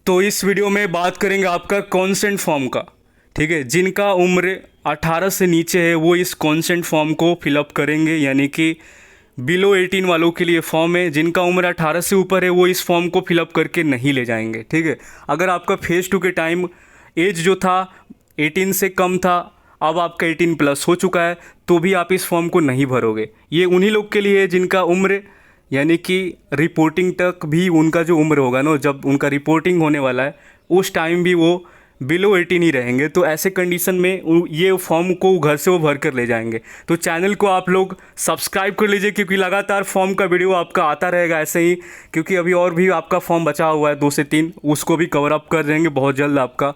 तो इस वीडियो में बात करेंगे आपका कॉन्सेंट फॉर्म का। ठीक है, जिनका उम्र 18 से नीचे है वो इस कॉन्सेंट फॉर्म को फिलअप करेंगे, यानी कि बिलो 18 वालों के लिए फॉर्म है। जिनका उम्र 18 से ऊपर है वो इस फॉर्म को फिलअप करके नहीं ले जाएंगे। ठीक है, अगर आपका फेज़ 2 के टाइम एज जो था 18 से कम था, अब आपका 18 प्लस हो चुका है, तो भी आप इस फॉर्म को नहीं भरोगे। ये उन्हीं लोग के लिए है जिनका उम्र, यानी कि रिपोर्टिंग तक भी उनका जो उम्र होगा ना, जब उनका रिपोर्टिंग होने वाला है उस टाइम भी वो बिलो 18 ही रहेंगे। तो ऐसे कंडीशन में ये फॉर्म को घर से वो भर कर ले जाएंगे। तो चैनल को आप लोग सब्सक्राइब कर लीजिए, क्योंकि लगातार फॉर्म का वीडियो आपका आता रहेगा ऐसे ही। क्योंकि अभी और भी आपका फॉर्म बचा हुआ है 2 से 3, उसको भी कवर अप कर देंगे बहुत जल्द आपका।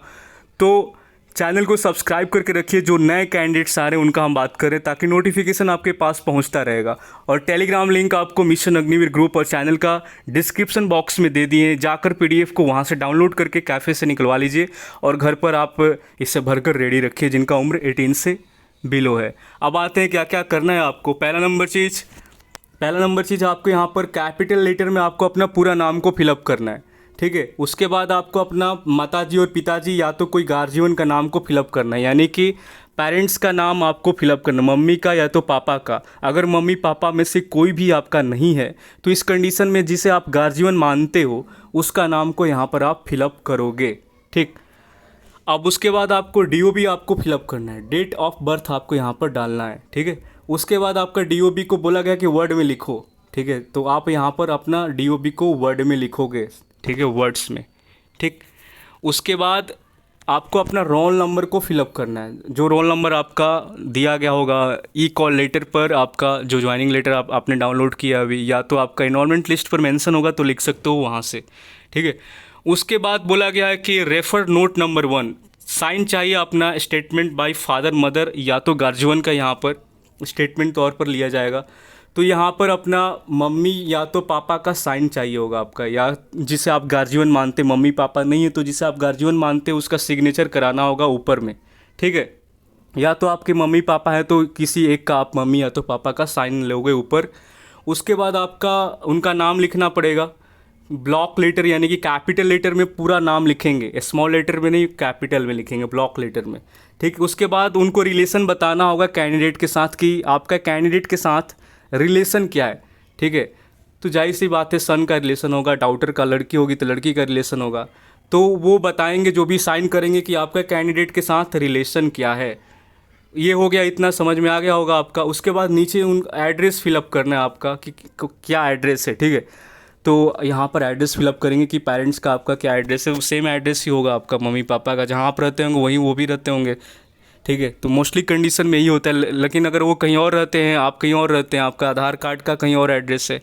तो चैनल को सब्सक्राइब करके रखिए। जो नए कैंडिडेट्स आ रहे हैं उनका हम बात करें, ताकि नोटिफिकेशन आपके पास पहुंचता रहेगा। और टेलीग्राम लिंक आपको मिशन अग्निवीर ग्रुप और चैनल का डिस्क्रिप्शन बॉक्स में दे दिए। जाकर पीडीएफ को वहां से डाउनलोड करके कैफ़े से निकलवा लीजिए और घर पर आप इसे भरकर रेडी रखिए, जिनका उम्र 18 से बिलो है। अब आते हैं क्या क्या करना है आपको। पहला नंबर चीज़ आपको यहाँ पर कैपिटल लेटर में आपको अपना पूरा नाम को फिलअप करना है। ठीक है, उसके बाद आपको अपना माताजी और पिताजी या तो कोई गार्जियन का नाम को फिलअप करना है, यानी कि पेरेंट्स का नाम आपको फिलअप करना, मम्मी का या तो पापा का। अगर मम्मी पापा में से कोई भी आपका नहीं है तो इस कंडीशन में जिसे आप गार्जियन मानते हो उसका नाम को यहाँ पर आप फिलअप करोगे। ठीक, अब उसके बाद आपको डीओबी आपको फिलअप करना है, डेट ऑफ बर्थ आपको यहाँ पर डालना है। ठीक है, उसके बाद आपका डीओबी को बोला गया कि वर्ड में लिखो। ठीक है, तो आप यहाँ पर अपना डीओबी को वर्ड में लिखोगे। ठीक है, वर्ड्स में। ठीक, उसके बाद आपको अपना रोल नंबर को फिलअप करना है, जो रोल नंबर आपका दिया गया होगा ई कॉल लेटर पर। आपका जो ज्वाइनिंग लेटर आपने डाउनलोड किया अभी, या तो आपका इनरोलमेंट लिस्ट पर मेंशन होगा तो लिख सकते हो वहाँ से। ठीक है, उसके बाद बोला गया है कि रेफर नोट नंबर 1 साइन चाहिए अपना स्टेटमेंट बाय फादर मदर या तो गार्जियन का यहाँ पर स्टेटमेंट तौर पर लिया जाएगा। तो यहाँ पर अपना मम्मी या तो पापा का साइन चाहिए होगा आपका, या जिसे आप गार्जियन मानते, मम्मी पापा नहीं है तो जिसे आप गार्जियन मानते उसका सिग्नेचर कराना होगा ऊपर में। ठीक है, या तो आपके मम्मी पापा है तो किसी एक का आप मम्मी या तो पापा का साइन लोगे ऊपर। उसके बाद आपका उनका नाम लिखना पड़ेगा। ब्लॉक लेटर यानी कि कैपिटल लेटर में पूरा नाम लिखेंगे, स्मॉल लेटर में नहीं, कैपिटल में लिखेंगे, ब्लॉक लेटर में। ठीक, उसके बाद उनको रिलेशन बताना होगा कैंडिडेट के साथ कि आपका कैंडिडेट के साथ रिलेशन क्या है। ठीक है, तो जाहिर सी बात है सन का रिलेशन होगा, डाउटर का लड़की होगी तो लड़की का रिलेशन होगा। तो वो बताएंगे जो भी साइन करेंगे कि आपका कैंडिडेट के साथ रिलेशन क्या है। ये हो गया, इतना समझ में आ गया होगा आपका। उसके बाद नीचे उन एड्रेस फिलअप करना है आपका कि क्या एड्रेस है। ठीक है, तो यहाँ पर एड्रेस फिलअप करेंगे कि पेरेंट्स का आपका क्या एड्रेस है। वो सेम एड्रेस ही होगा आपका मम्मी पापा का, जहाँ आप रहते होंगे वहीं वो भी रहते होंगे। ठीक है, तो मोस्टली कंडीशन में यही होता है। लेकिन अगर वो कहीं और रहते हैं, आप कहीं और रहते हैं, आपका आधार कार्ड का कहीं और एड्रेस है।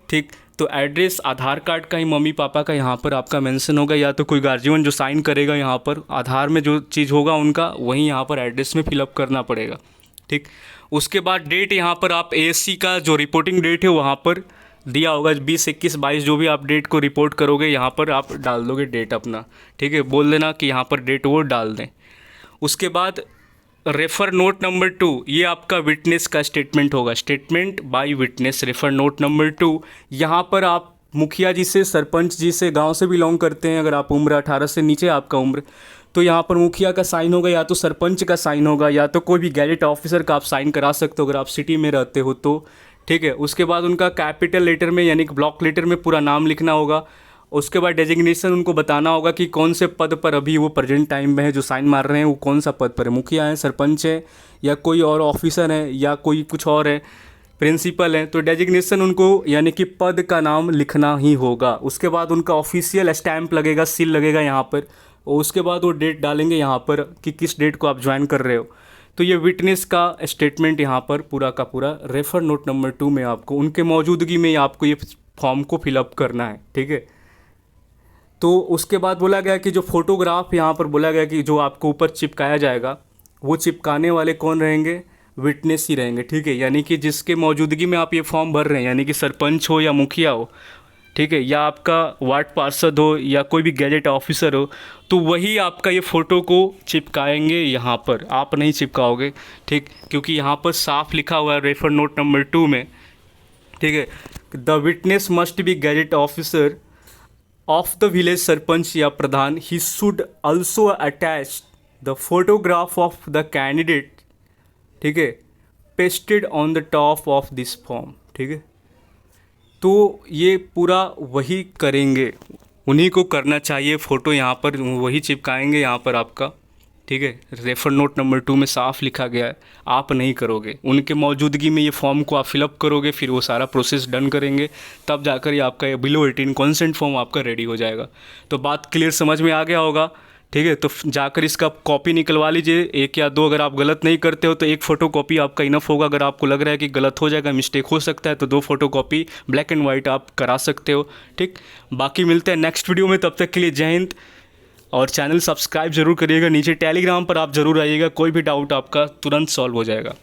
ठीक, तो एड्रेस आधार कार्ड का ही मम्मी पापा का यहाँ पर आपका मेंशन होगा, या तो कोई गार्जियन जो साइन करेगा यहाँ पर आधार में जो चीज़ होगा उनका वहीं यहाँ पर एड्रेस में फिलअप करना पड़ेगा। ठीक, उसके बाद डेट यहाँ पर आप एएससी का जो रिपोर्टिंग डेट है वहाँ पर दिया होगा 20, 21, 22, जो भी आप डेट को रिपोर्ट करोगे यहाँ पर आप डाल दोगे डेट अपना। ठीक है, बोल देना कि यहाँ पर डेट वो डाल दें। उसके बाद रेफर नोट नंबर 2, ये आपका विटनेस का स्टेटमेंट होगा, statement by witness. Refer note number 2, यहाँ पर आप मुखिया जी से, सरपंच जी से, गांव से बिलोंग करते हैं, अगर आप उम्र 18 से नीचे आपका उम्र, तो यहाँ पर मुखिया का साइन होगा या तो सरपंच का साइन होगा या तो कोई भी गैजेट ऑफिसर का आप साइन करा सकते हो अगर आप सिटी में रहते हो तो। ठीक है, उसके बाद उनका कैपिटल लेटर में यानी कि ब्लॉक लेटर में पूरा नाम लिखना होगा। उसके बाद डेजिग्नेशन उनको बताना होगा कि कौन से पद पर अभी वो प्रेजेंट टाइम में है, जो साइन मार रहे हैं वो कौन सा पद पर है, मुखिया है, सरपंच है, या कोई और ऑफिसर है, या कोई कुछ और है, प्रिंसिपल है। तो डेजिग्नेशन उनको यानी कि पद का नाम लिखना ही होगा। उसके बाद उनका ऑफिशियल स्टैंप लगेगा, सील लगेगा यहाँ पर, और उसके बाद वो डेट डालेंगे यहाँ पर कि किस डेट को आप ज्वाइन कर रहे हो। तो ये विटनेस का स्टेटमेंट यहाँ पर पूरा का पूरा रेफर नोट नंबर 2 में आपको उनके मौजूदगी में आपको ये फॉर्म को फिलअप करना है। ठीक है, तो उसके बाद बोला गया कि जो फोटोग्राफ यहाँ पर बोला गया कि जो आपको ऊपर चिपकाया जाएगा वो चिपकाने वाले कौन रहेंगे, विटनेस ही रहेंगे। ठीक है, यानी कि जिसके मौजूदगी में आप ये फॉर्म भर रहे हैं, यानी कि सरपंच हो या मुखिया हो, ठीक है, या आपका वार्ड पार्षद हो या कोई भी गैजेट ऑफिसर हो, तो वही आपका ये फ़ोटो को चिपकाएंगे यहाँ पर, आप नहीं चिपकाओगे। ठीक, क्योंकि यहाँ पर साफ लिखा हुआ है रेफर नोट नंबर 2 में। ठीक है, the witness must be gazette officer of the village sarpanch या pradhan, he should also attach the photograph of the candidate, ठीक है, pasted on the top of this form, ठीक है। तो ये पूरा वही करेंगे, उन्हीं को करना चाहिए, फ़ोटो यहाँ पर वही चिपकाएंगे यहाँ पर आपका, ठीक है। रेफर नोट नंबर 2 में साफ लिखा गया है, आप नहीं करोगे, उनके मौजूदगी में ये फॉर्म को आप फिलअप करोगे, फिर वो सारा प्रोसेस डन करेंगे, तब जाकर ये आपका ये बिलो 18 कॉन्सेंट फॉर्म आपका रेडी हो जाएगा। तो बात क्लियर समझ में आ गया होगा, ठीक है। तो जाकर इसका कॉपी निकलवा लीजिए, 1 या 2, अगर आप गलत नहीं करते हो तो 1 फ़ोटो कॉपी आपका इनफ होगा। अगर आपको लग रहा है कि गलत हो जाएगा, मिस्टेक हो सकता है, तो 2 photo copy black and white आप करा सकते हो, ठीक। बाकी मिलते हैं नेक्स्ट वीडियो में, तब तक के लिए जय हिंद। और चैनल सब्सक्राइब जरूर करिएगा, नीचे टेलीग्राम पर आप ज़रूर आइएगा, कोई भी डाउट आपका तुरंत सॉल्व हो जाएगा।